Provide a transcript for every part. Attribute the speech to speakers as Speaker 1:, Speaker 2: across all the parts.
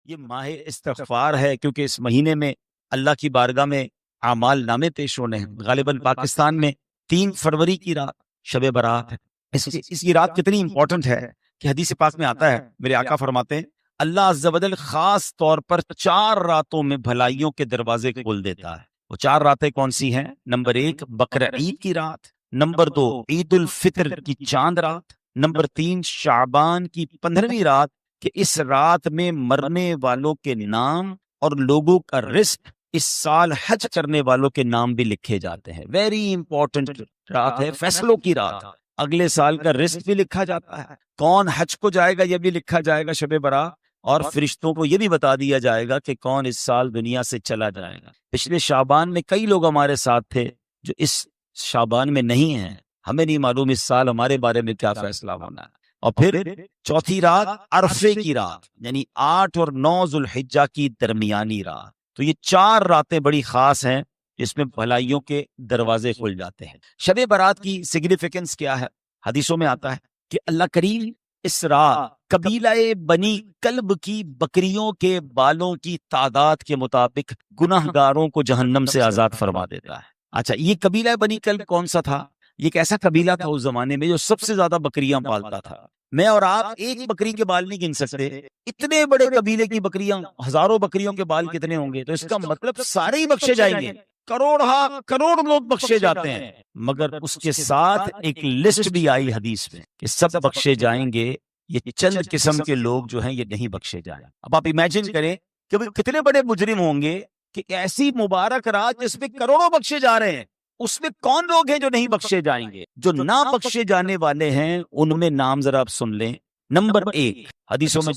Speaker 1: یہ ماہ استغفار ہے، کیونکہ اس مہینے میں اللہ کی بارگاہ میں اعمال نامے پیش ہونے ہیں۔ غالباً پاکستان میں 3 فروری کی رات شب برات ہے۔ اس کی رات کتنی امپورٹنٹ ہے کہ حدیث پاک میں آتا ہے، میرے آقا فرماتے ہیں اللہ عز و جل خاص طور پر 4 راتوں میں بھلائیوں کے دروازے کھول دیتا ہے۔ وہ 4 راتیں کون سی ہیں؟ نمبر 1 بقرہ عید کی رات، نمبر 2 عید الفطر کی چاند رات، نمبر 3 شعبان کی 15ویں رات، کہ اس رات میں مرنے والوں کے نام اور لوگوں کا رزق اس سال حج کرنے والوں کے نام بھی لکھے جاتے ہیں۔ ویری امپورٹنٹ رات ہے، فیصلوں کی رات۔ اگلے سال کا رزق بھی لکھا جاتا ہے، کون حج کو جائے گا یہ بھی لکھا جائے گا شب برات، اور فرشتوں کو یہ بھی بتا دیا جائے گا کہ کون اس سال دنیا سے چلا جائے گا۔ پچھلے شعبان میں کئی لوگ ہمارے ساتھ تھے جو اس شعبان میں نہیں ہیں، ہمیں نہیں معلوم اس سال ہمارے بارے میں کیا فیصلہ ہونا ہے۔ اور پھر چوتھی رات عرفے کی رات، یعنی 8 اور 9 ذوالحجہ کی درمیانی رات۔ تو یہ 4 راتیں بڑی خاص ہیں جس میں بھلائیوں کے دروازے کھل جاتے ہیں۔ شب برات کی سگنیفیکنس کیا ہے؟ حدیثوں میں آتا ہے کہ اللہ کریم اس رات قبیلہ بنی کلب کی بکریوں کے بالوں کی تعداد کے مطابق گناہ گاروں کو جہنم سے آزاد فرما دیتا ہے۔ اچھا، یہ قبیلہ بنی کلب کون سا تھا؟ یہ ایک ایسا قبیلہ تھا اس زمانے میں جو سب سے زیادہ بکریاں پالتا تھا۔ میں اور آپ ایک بکری کے بال نہیں گن سکتے، اتنے بڑے قبیلے کی بکریاں، ہزاروں بکریوں کے بال کتنے ہوں گے؟ تو اس کا مطلب سارے ہی بخشے جائیں گے، کروڑ لوگ بخشے جاتے ہیں۔ مگر اس کے ساتھ ایک لسٹ بھی آئی حدیث میں کہ سب بخشے جائیں گے، یہ چند قسم کے لوگ جو ہیں یہ نہیں بخشے جائیں۔ اب آپ امیجن کریں کہ کتنے بڑے مجرم ہوں گے کہ ایسی مبارک رات جس میں کروڑوں بخشے جا رہے ہیں، اس میں کون لوگ ہیں جو نہیں بخشے جائیں گے؟ جو نہ بخشے جانے والے ہیں ان میں نام ذرا آپ سن لیں۔ نمبر 1 حدیثوں میں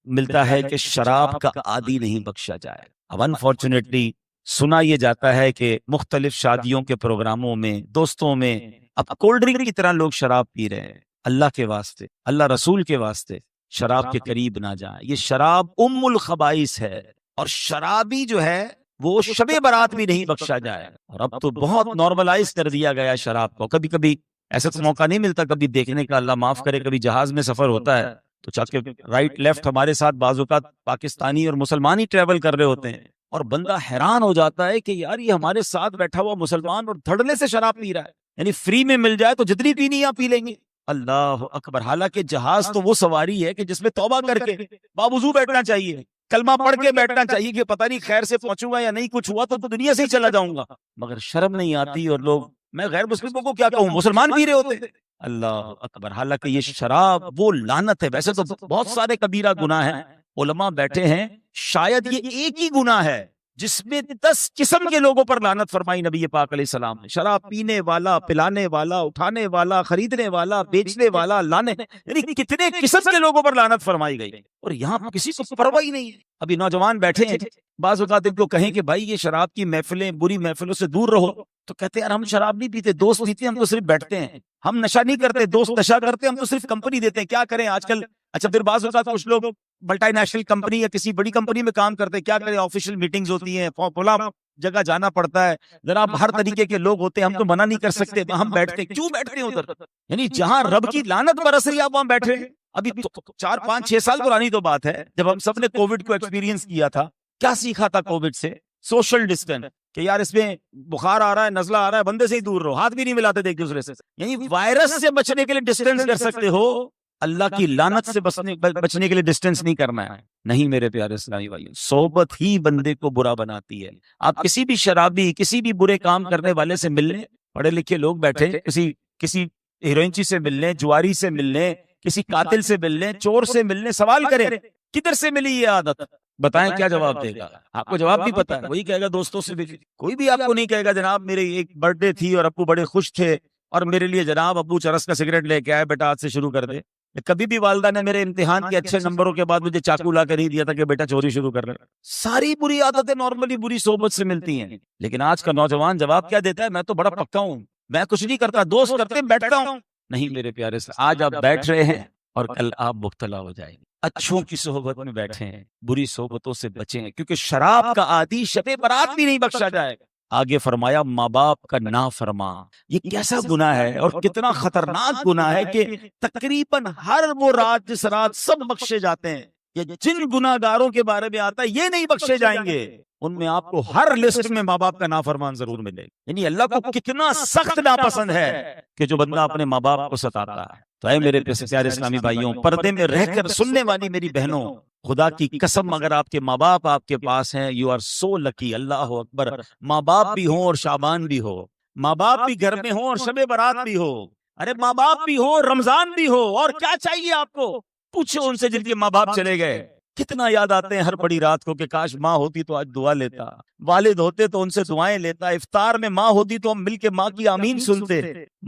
Speaker 1: ملتا ہے کہ شراب کا عادی نہیں بخشا جائے۔ اب انفارچونیٹلی سنا یہ جاتا ہے کہ مختلف شادیوں کے پروگراموں میں، دوستوں میں اب کولڈ ڈرنک کی طرح لوگ شراب پی رہے ہیں۔ اللہ کے واسطے، اللہ رسول کے واسطے شراب کے قریب نہ جائیں۔ یہ شراب ام الخبائث ہے، اور شرابی جو ہے وہ شب برات بھی نہیں بخشا جائے۔ اور اب تو بہت نارملائز کر دیا گیا ہے شراب کو۔ کبھی کبھی ایسا تو موقع نہیں ملتا کبھی دیکھنے کا، اللہ معاف کرے، کبھی جہاز میں سفر ہوتا ہے تو چاہ کے رائٹ لیفٹ ہمارے ساتھ بعض اوقات پاکستانی اور مسلمان ہی ٹریول کر رہے ہوتے ہیں، اور بندہ حیران ہو جاتا ہے کہ یار یہ ہمارے ساتھ بیٹھا ہوا مسلمان اور دھڑلے سے شراب پی رہا ہے، یعنی فری میں مل جائے تو جتنی پینی ہے پی لیں گے۔ اللہ اکبر! حالانکہ جہاز تو وہ سواری ہے کہ جس میں توبہ کر کے باوضو بیٹھنا چاہیے، کلمہ پڑھ کے بیٹھنا چاہیے کہ پتہ نہیں خیر سے پہنچوں گا یا نہیں، کچھ ہوا تو دنیا سے ہی چلا جاؤں گا، مگر شرم نہیں آتی، اور لوگ، میں غیر مسلموں کو کیا کہوں، مسلمان پی رہے ہوتے ہیں۔ اللہ اکبر! حالانکہ یہ شراب وہ لعنت ہے۔ ویسے تو بہت سارے کبیرہ گناہ ہیں، علماء بیٹھے ہیں، شاید یہ ایک ہی گناہ ہے جس میں 10 قسم کے لوگوں پر لعنت فرمائی نبی پاک علیہ السلام نے۔ شراب پینے والا، پلانے والا، اٹھانے والا، خریدنے والا، بیچنے والا، لانے، یعنی کتنے قسم کے لوگوں پر لعنت فرمائی گئی، اور یہاں پر کسی کو پرواہ ہی نہیں ہے۔ ابھی نوجوان بیٹھے ہیں، بعض اوقات ان کو کہیں کہ بھائی یہ شراب کی محفلیں، بری محفلوں سے دور رہو، تو کہتے ہیں یار ہم شراب نہیں پیتے، دوست پیتے ہیں، ہم تو صرف بیٹھتے ہیں، ہم نشہ نہیں کرتے، دوست نشہ کرتے ہیں، ہم تو صرف کمپنی دیتے ہیں، کیا کریں آج کل۔ اچھا، پھر بعض اوقات کچھ لوگ ملٹی نیشنل کمپنی یا کسی بڑی کمپنی میں کام کرتے ہیں، کیا کریں، آفیشیل میٹنگز ہوتی ہیں، فلاں جگہ جانا پڑتا ہے، جناب ہر طریقے کے لوگ ہوتے ہیں، ہم تو منع نہیں کر سکتے، ہم بیٹھتے ہیں۔ کیوں بیٹھتے ہیں ادھر؟ یعنی جہاں رب کی لعنت برس رہی ہے آپ وہاں بیٹھے ہیں۔ ابھی 4 5 6 سال پرانی تو بات ہے جب ہم سب نے کووڈ کو ایکسپیرینس کیا تھا۔ کیا سیکھا تھا کووڈ سے؟ سوشل ڈسٹینس، کہ یار اس میں بخار آ رہا ہے، نزلہ آ رہا ہے، بندے سے ہی دور رہو، ہاتھ بھی نہیں ملاتے تھے ایک دوسرے سے، یعنی وائرس سے بچنے کے لیے ڈسٹینس کر سکتے ہو، اللہ کی لعنت سے بچنے کے لیے ڈسٹینس نہیں کرنا ہے۔ نہیں میرے پیارے اسلامی بھائیو، صحبت ہی بندے کو برا بناتی ہے۔ آپ کسی بھی شرابی، کسی بھی برے کام کرنے والے سے مل لیں، پڑھے لکھے لوگ بیٹھے، کسی ہیروئنچی سے مل لیں، جواری سے مل لیں، کسی قاتل سے مل لیں، چور سے مل لیں، سوال کریں کدھر سے ملی یہ عادت، بتائیں کیا جواب دے گا؟ آپ کو جواب بھی پتا ہے، وہی کہے گا دوستوں سے ملی۔ کوئی بھی آپ کو نہیں کہے گا جناب میری ایک برتھ ڈے تھی اور ابو بڑے خوش تھے اور میرے لیے جناب ابو چرس کا سگریٹ لے کے آئے، بیٹا آج سے شروع کر دے۔ کبھی بھی والدہ نے میرے امتحان کے اچھے نمبروں کے بعد مجھے چاقو لا کر نہیں دیا تھا کہ بیٹا چوری شروع کر لے۔ ساری بری عادتیں نارملی بری صحبت سے ملتی ہیں، لیکن آج کا نوجوان جواب کیا دیتا ہے؟ میں تو بڑا پکا ہوں، میں کچھ نہیں کرتا، دوست کرتے بیٹھتا ہوں۔ نہیں میرے پیارے سے، آج آپ بیٹھ رہے ہیں اور کل آپ مبتلا ہو جائیں گے۔ اچھوں کی صحبت میں بیٹھے ہیں، بری صحبتوں سے بچیں، کیونکہ شراب کا عادی شب برات بھی نہیں بخشا جائے گا۔ آگے فرمایا ماں باپ کا نافرما، یہ کیسا گناہ ہے اور کتنا خطرناک گناہ ہے کہ تقریباً ہر وہ رات جس رات سب بخشے جاتے ہیں، کہ جن گناہگاروں کے بارے میں آتا ہے یہ نہیں بخشے جائیں گے، ان میں آپ کو ہر لسٹ میں ماں باپ کا نافرمان ضرور ملے گا۔ یعنی اللہ کو کتنا سخت ناپسند ہے کہ جو بندہ اپنے ماں باپ کو ستاتا ہے۔ تو اے میرے پیارے اسلامی بھائیوں، پردے میں رہ کر سننے والی میری بہنوں، خدا کی قسم اگر آپ کے ماں باپ آپ کے پاس ہیں، یو آر سو لکی۔ اللہ اکبر۔ ماں باپ بھی ہوں اور شعبان بھی ہو، ماں باپ بھی گھر میں ہوں اور شب برات بھی ہو، ارے ماں باپ بھی ہو رمضان بھی ہو، اور کیا چاہیے آپ کو؟ پوچھو ان سے جن کے ماں باپ چلے گئے، کتنا یاد آتے ہیں ہر بڑی رات کو کہ کاش ماں ہوتی تو آج دعا لیتا، والد ہوتے تو ان سے دعائیں لیتا، افطار میں ماں ہوتی تو ہم مل کے ماں کی آمین سنتے۔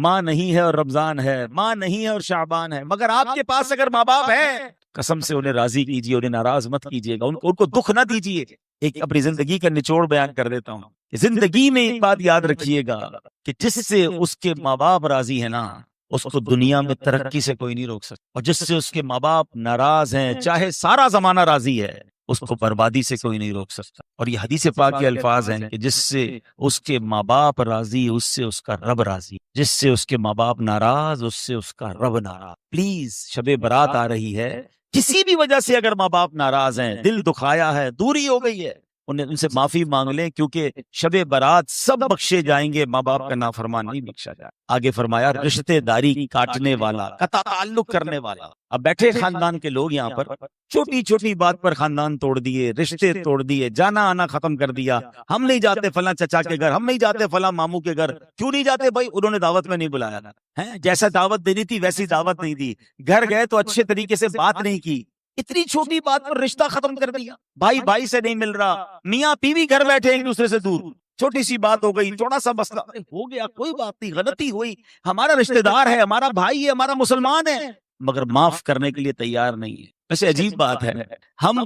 Speaker 1: ماں نہیں ہے اور رمضان ہے، ماں نہیں ہے اور شعبان ہے، مگر آپ کے پاس اگر ماں باپ ہے، قسم سے انہیں راضی کیجیے، انہیں ناراض مت کیجیے گا، ان کو دکھ نہ دیجیے۔ ایک اپنی زندگی کا نچوڑ بیان کر دیتا ہوں، زندگی میں ایک بات یاد رکھیے گا کہ جس سے اس کے ماں باپ راضی ہیں نا، اس کو دنیا میں ترقی سے کوئی نہیں روک سکتا، اور جس سے اس کے ماں باپ ناراض ہیں، چاہے سارا زمانہ راضی ہے، اس کو بربادی سے کوئی نہیں روک سکتا۔ اور یہ حدیث پاک کے الفاظ ہیں کہ جس سے اس کے ماں باپ راضی، اس سے اس کا رب راضی، جس سے اس کے ماں باپ ناراض، اس سے اس کا رب ناراض۔ پلیز، شب برات آ رہی ہے، کسی بھی وجہ سے اگر ماں باپ ناراض ہیں، دل دکھایا ہے، دوری ہو گئی ہے، ان سے معافی مانگ لیں، کیونکہ شب برات سب بخشے جائیں گے، ماں باپ کا نافرمان نہیں بخشا جائے۔ آگے فرمایا رشتے داری کاٹنے والا، قطع تعلق کرنے والا۔ اب بیٹھے خاندان کے لوگ یہاں پر چھوٹی چھوٹی بات پر خاندان توڑ دیے، رشتے توڑ دیے، جانا آنا ختم کر دیا۔ ہم نہیں جاتے فلاں چچا کے گھر، ہم نہیں جاتے فلاں ماموں کے گھر۔ کیوں نہیں جاتے بھائی؟ انہوں نے دعوت میں نہیں بلایا ہے، جیسا دعوت دینی تھی ویسی دعوت نہیں دی، گھر گئے تو اچھے طریقے سے بات نہیں کی، اتنی چھوٹی بات پر رشتہ ختم کر دیا، بھائی بھائی سے نہیں مل رہا، میاں بیوی گھر بیٹھے ایک دوسرے سے دور، چھوٹی سی بات ہو گئی، تھوڑا سا مسئلہ ہو گیا، کوئی بات نہیں، غلطی ہوئی، ہمارا رشتہ دار ہے، ہمارا بھائی ہے، ہمارا مسلمان ہے، مگر معاف کرنے کے لیے تیار نہیں ہے۔ ویسے عجیب بات ہے، ہم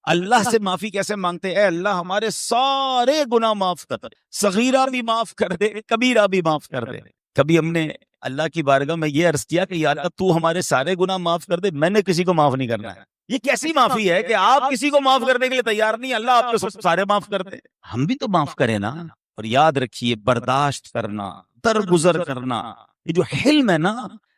Speaker 1: اللہ سے معافی کیسے مانگتے ہیں؟ اے اللہ ہمارے سارے گناہ معاف کر دے، صغیرہ بھی معاف کر دے، کبیرہ بھی معاف کر دے۔ کبھی ہم نے اللہ کی بارگاہ میں یہ عرض کیا کہ یا اللہ تو ہمارے سارے گناہ معاف کر دے، میں نے کسی کو معاف نہیں کرنا ہے۔ یہ کیسی معافی ہے کہ آپ کسی کو معاف کرنے کے لیے تیار نہیں، اللہ آپ کو سارے معاف کر دے؟ ہم بھی تو معاف کریں نا۔ اور یاد رکھیے، برداشت کرنا، درگزر کرنا، یہ جو حلم ہے نا،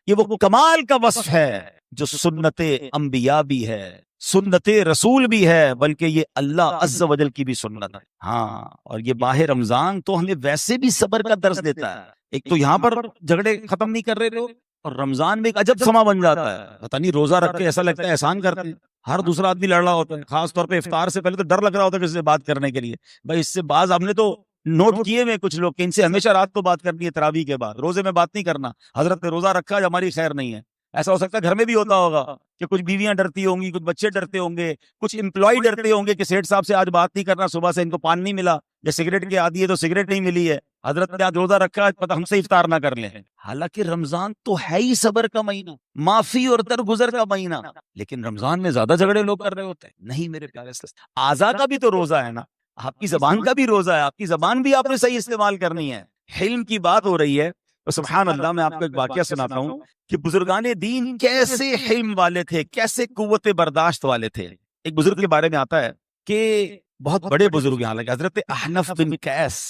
Speaker 1: یہ وہ کمال کا وصف ہے جو سنت انبیاء بھی ہے، سنت رسول بھی ہے، بلکہ یہ اللہ عز و جل کی بھی سنت ہے۔ ہاں، اور یہ ماہ رمضان تو ہمیں ویسے بھی صبر کا درس دیتا ہے۔ ایک تو یہاں پر جھگڑے ختم نہیں کر رہے لوگ، اور رمضان میں ایک عجب سما بن جاتا ہے، پتہ نہیں روزہ رکھ کے ایسا لگتا ہے احسان کرتے ہیں، ہر دوسرا آدمی لڑ رہا ہوتا ہے، خاص طور پہ افطار سے پہلے تو ڈر لگ رہا ہوتا ہے کسی سے بات کرنے کے لیے۔ بھائی اس سے بعض ہم نے تو نوٹ کیے میں کچھ لوگ کہ ان سے ہمیشہ رات کو بات کرنی ہے، تراویح کے بعد، روزے میں بات نہیں کرنا، حضرت نے روزہ رکھا ہے ہماری خیر نہیں ہے۔ ایسا ہو سکتا ہے گھر میں بھی ہوتا ہوگا کہ کچھ بیویاں ڈرتی ہوں گی، کچھ بچے ڈرتے ہوں گے، کچھ امپلائی ڈرتے ہوں گے کہ سیٹھ صاحب سے آج بات نہیں کرنا، صبح سے ان کو پان نہیں ملا، یا سگریٹ کے عادی ہے تو سگریٹ نہیں ملی ہے، حضرت نے آج روزہ رکھا ہے، پتہ ہم سے افطار نہ کر لیں۔ حالانکہ رمضان تو ہے ہی صبر کا مہینہ، معافی اور درگزر کا مہینہ، لیکن رمضان میں زیادہ جھگڑے لوگ کر رہے ہوتے ہیں۔ نہیں میرے پیارے سے، اعضاء کا بھی تو روزہ ہے نا، آپ کی زبان کا بھی روزہ ہے، آپ کی زبان بھی آپ نے صحیح استعمال کرنی ہے۔ حلم کی بات ہو رہی ہے تو سبحان اللہ، میں آپ کو ایک واقعہ سناتا ہوں کہ بزرگان دین کیسے حلم والے تھے، کیسے قوت برداشت والے تھے۔ ایک بزرگ کے بارے میں آتا ہے کہ بہت بڑے بزرگ ہیں، حالانکہ حضرت احنف بن قیس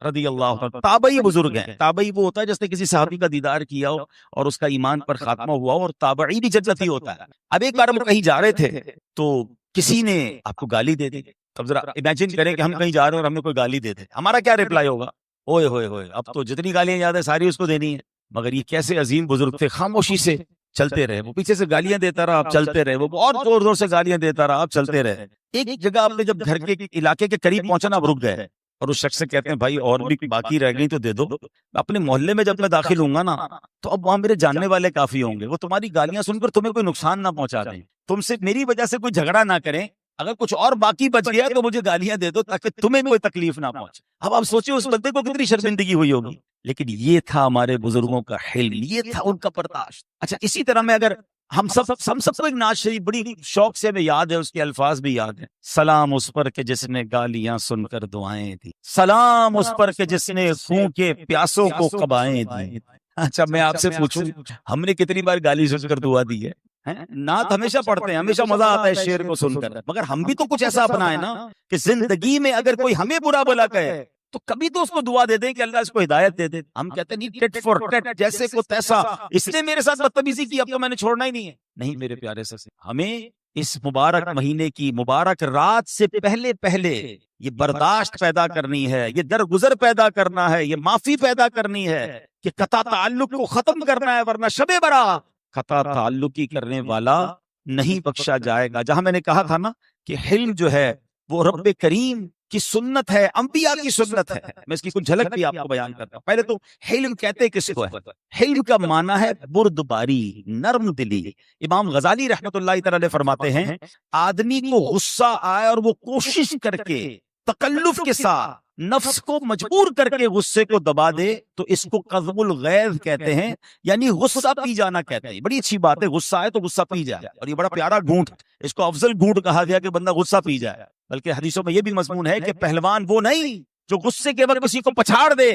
Speaker 1: رضی اللہ عنہ تابعی بزرگ ہیں۔ تابعی وہ ہوتا ہے جس نے کسی صحابی کا دیدار کیا ہو اور اس کا ایمان پر خاتمہ ہوا ہو، اور تابعی بھی جنتی ہوتا ہے۔ اب ایک بار ہم کہیں جا رہے تھے تو کسی نے آپ کو گالی دے دی۔ اب ذرا امیجن کریں کہ ہم کہیں جا رہے ہیں اور ہمیں کوئی گالی دے دے، ہمارا کیا ریپلائی ہوگا؟ اوئے ہوئے ہوئے، اب تو جتنی گالیاں یاد ہے ساری اس کو دینی ہے۔ مگر یہ کیسے عظیم بزرگ تھے، خاموشی سے چلتے رہے، وہ پیچھے سے گالیاں دیتا رہا، آپ چلتے رہے، وہ اور زور زور سے گالیاں دیتا رہا، آپ چلتے رہے۔ ایک جگہ آپ نے جب گھر کے علاقے کے قریب پہنچا نا، آپ رک گئے اور اس شخص سے کہتے ہیں بھائی اور بھی باقی رہ گئی تو دے دو، اپنے محلے میں جب میں داخل ہوں گا نا تو اب وہاں میرے جاننے والے کافی ہوں گے، وہ تمہاری گالیاں سن کر تمہیں کوئی نقصان نہ پہنچا دیں، تم سے میری وجہ سے کوئی جھگڑا نہ کریں، اگر کچھ اور باقی بچ گیا تو مجھے گالیاں دے دو تاکہ تمہیں کوئی تکلیف نہ پہنچے۔ اب آپ سوچیں اس بندے کو کتنی شرمندگی ہوئی ہوگی، لیکن یہ تھا ہمارے بزرگوں کا حلم، یہ تھا ان کا برداشت۔ اچھا، اسی طرح میں اگر ہم سب کو ایک نعت شریف بڑی شوق سے ہمیں یاد ہے، اس کے الفاظ بھی یاد ہیں، سلام اس پر کہ جس نے گالیاں سن کر دعائیں دی، سلام اس پر کہ جس نے خون کے پیاسوں کو قبائیں دی۔ اچھا میں آپ سے پوچھوں، ہم نے کتنی بار گالی سن کر دعا دی ہے؟ نعت ہمیشہ پڑھتے ہیں، ہمیشہ مزہ آتا ہے شعر کو سن کر، مگر ہم بھی تو کچھ ایسا اپنائیں نا کہ زندگی میں اگر کوئی ہمیں برا بھلا کہے تو کبھی تو اس کو دعا دے دیں کہ اللہ اس کو ہدایت دے دے۔ ہم کہتے ہیں نہیں، ٹٹ فور ٹٹ، جیسے کو تیسا، اس نے میرے ساتھ بدتمیزی کی اب تو میں نے چھوڑنا ہی نہیں ہے۔ نہیں میرے پیارے سے، ہمیں اس مبارک مہینے کی مبارک رات سے پہلے پہلے یہ برداشت پیدا کرنی ہے، یہ درگزر پیدا کرنا ہے، یہ معافی پیدا کرنی ہے کہ قطع تعلق کو ختم کرنا ہے، ورنہ شب برات قطع تعلقی کرنے والا نہیں بخشا جائے گا۔ جہاں میں نے کہا تھا نا کہ حلم جو ہے وہ رب کریم کی سنت ہے، انبیاء کی سنت ہے، میں اس کی کچھ جھلک بھی آپ کو بیان کرتا ہوں۔ پہلے تو حلم کہتے کس کو ہے؟ حلم کا معنی ہے بردباری، نرم دلی۔ امام غزالی رحمت اللہ تعالی علیہ فرماتے ہیں آدمی کو غصہ آئے اور وہ کوشش کر کے تکلف کے ساتھ نفس کو مجبور کر کے غصے کو دبا دے تو اس کو قذف الغیظ کہتے ہیں، یعنی غصہ پی جانا کہتے ہیں۔ بڑی اچھی بات ہے، غصہ آئے تو غصہ پی جائے، اور یہ بڑا پیارا گھونٹ، اس کو افضل گھونٹ کہا گیا کہ بندہ غصہ پی جائے۔ بلکہ حدیثوں میں یہ بھی مضمون ہے کہ پہلوان وہ نہیں جو غصے کے وقت کسی کو پچھاڑ دے،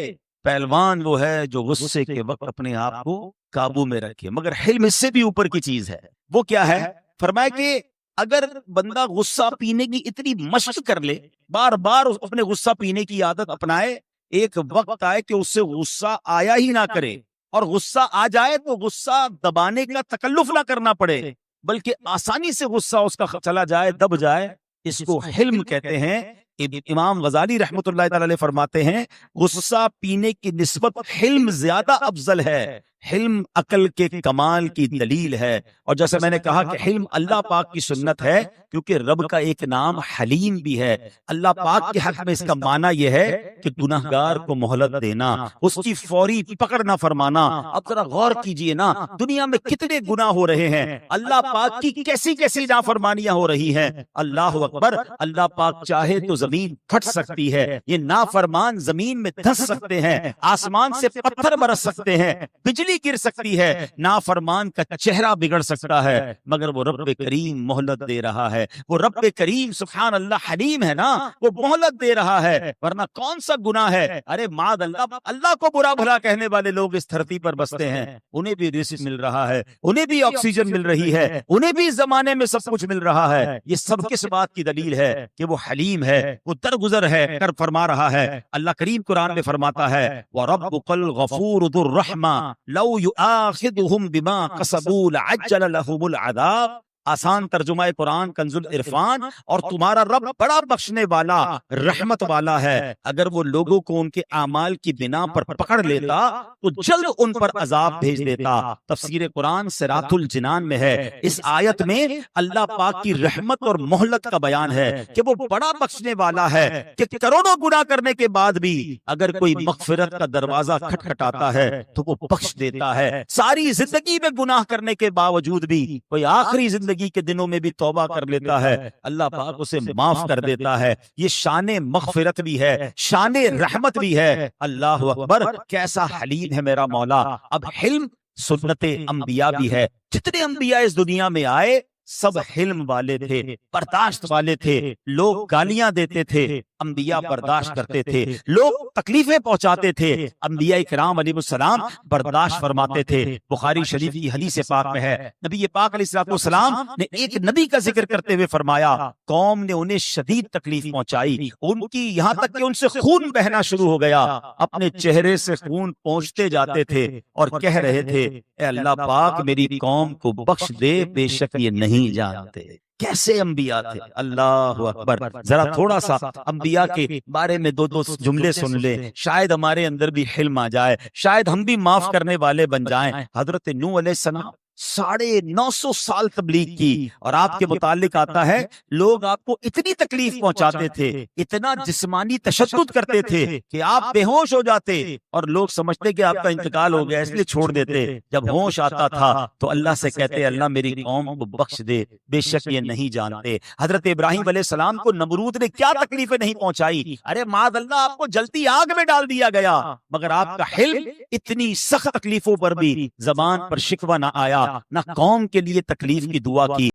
Speaker 1: پہلوان وہ ہے جو غصے کے وقت اپنے آپ کو قابو میں رکھے۔ مگر حلم اس سے بھی اوپر کی چیز ہے، وہ کیا ہے؟ فرمایا کہ اگر بندہ غصہ پینے کی اتنی مشق کر لے، بار بار اپنے غصہ پینے کی عادت اپنائے، ایک وقت آئے کہ اس سے غصہ آیا ہی نہ کرے، اور غصہ آ جائے تو غصہ دبانے کا تکلف نہ کرنا پڑے، بلکہ آسانی سے غصہ اس کا چلا جائے، دب جائے، اس کو حلم کہتے ہیں۔ امام غزالی رحمت اللہ تعالی علیہ فرماتے ہیں غصہ پینے کی نسبت حلم زیادہ افضل ہے، حلم عقل کے کمال کی دلیل ہے۔ اور جیسے میں نے کہا کہ حلم اللہ پاک کی سنت ہے، کیونکہ رب کا ایک نام حلیم بھی ہے۔ اللہ پاک کے حق میں اس کا معنی یہ ہے کہ گناہگار کو مہلت دینا، اس کی فوری پکڑ نہ فرمانا۔ اب ذرا غور کیجئے نا، دنیا میں کتنے گناہ ہو رہے ہیں، اللہ پاک کی کیسی کیسی نافرمانیاں ہو رہی ہیں۔ اللہ اکبر، اللہ پاک چاہے تو زمین پھٹ سکتی ہے، یہ نافرمان زمین میں دھس سکتے ہیں، آسمان سے پتھر برس سکتے ہیں، بجلی گر سکتی ہے، نافرمان کا چہرہ بگڑ سکتا ہے، مگر وہ رب کریم مہلت دے رہا ہے۔ وہ رب کریم سبحان اللہ حلیم ہے نا، وہ مہلت دے رہا ہے، ورنہ کون سا گناہ ہے؟ ارے معاذ اللہ، اللہ کو برا بھلا کہنے والے لوگ اس دھرتی پر بستے ہیں، انہیں بھی رزق مل رہا ہے، انہیں بھی آکسیجن مل رہی ہے، انہیں بھی زمانے میں سب کچھ مل رہا ہے۔ یہ سب کس بات کی دلیل ہے؟ کہ وہ حلیم ہے، وہ درگزر ہے، کر فرما رہا ہے۔ اللہ کریم قرآن میں فرماتا ہے وَرَبُّكَ الْغَفُورُ ذُو الرَّحْمَةِ لَوْ يُؤَاخِذُهُم بِمَا كَسَبُوا لَعَجَّلَ لَهُمُ الْعَذَابَ۔ آسان ترجمہ قرآن کنز العرفان، اور تمہارا رب بڑا بخشنے والا، رحمت والا ہے، اگر وہ لوگوں کو ان کے اعمال کی بنا پر پکڑ لیتا تو جلد ان پر عذاب بھیج دیتا۔ تفسیر قرآن صراط الجنان میں ہے۔ اس آیت میں اللہ پاک کی رحمت اور مہلت کا بیان ہے کہ وہ بڑا بخشنے والا ہے، کہ کروڑوں گناہ کرنے کے بعد بھی اگر کوئی مغفرت کا دروازہ کھٹکھٹاتا ہے تو وہ بخش دیتا ہے۔ ساری زندگی میں گناہ کرنے کے باوجود بھی کوئی آخری زندگی کے دنوں میں بھی توبہ کر لیتا ہے، اللہ پاک اسے معاف کر دیتا ہے۔ یہ شان مغفرت بھی ہے، شان رحمت بھی ہے۔ اللہ اکبر، کیسا حلیم ہے میرا مولا۔ اب حلم سنت انبیاء بھی ہے۔ جتنے انبیاء اس دنیا میں آئے سب حلم والے تھے، برداشت والے تھے۔ لوگ گالیاں دیتے تھے، انبیاء برداشت کرتے تھے۔ لوگ تکلیفیں پہنچاتے تھے، انبیاء کرام علیہ السلام برداشت فرماتے تھے۔ بخاری شریف کی حدیث پاک میں ہے، نبی پاک علیہ السلام نے ایک نبی کا ذکر کرتے ہوئے فرمایا قوم نے انہیں شدید تکلیف پہنچائی، ان کی یہاں تک کہ ان سے خون بہنا شروع ہو گیا، اپنے چہرے سے خون پہنچتے جاتے تھے اور کہہ رہے تھے اے اللہ پاک میری قوم کو بخش دے، بے شک یہ نہیں جانتے۔ کیسے انبیاء تھے، اللہ اکبر۔ ذرا تھوڑا سا انبیاء کے بارے میں دو جملے سن لیں، شاید ہمارے اندر بھی حلم آ جائے، شاید ہم بھی معاف کرنے والے بن جائیں۔ حضرت نوح علیہ السلام 950 سال تبلیغ کی، اور آپ کے متعلق آتا ہے لوگ آپ کو اتنی تکلیف پہنچاتے تھے، اتنا جسمانی تشدد کرتے تھے کہ آپ بے ہوش ہو جاتے اور لوگ سمجھتے کہ آپ کا انتقال ہو گیا اس لیے چھوڑ دیتے۔ جب ہوش آتا تھا تو اللہ سے کہتے اللہ میری قوم کو بخش دے، بے شک یہ نہیں جانتے۔ حضرت ابراہیم علیہ السلام کو نمرود نے کیا تکلیفیں نہیں پہنچائی، ارے معاذ اللہ آپ کو جلتی آگ میں ڈال دیا گیا، مگر آپ کا حلم اتنی سخت تکلیفوں پر بھی زبان پر شکوہ نہ آیا، نہ قوم کے لیے تکلیف کی دعا کی۔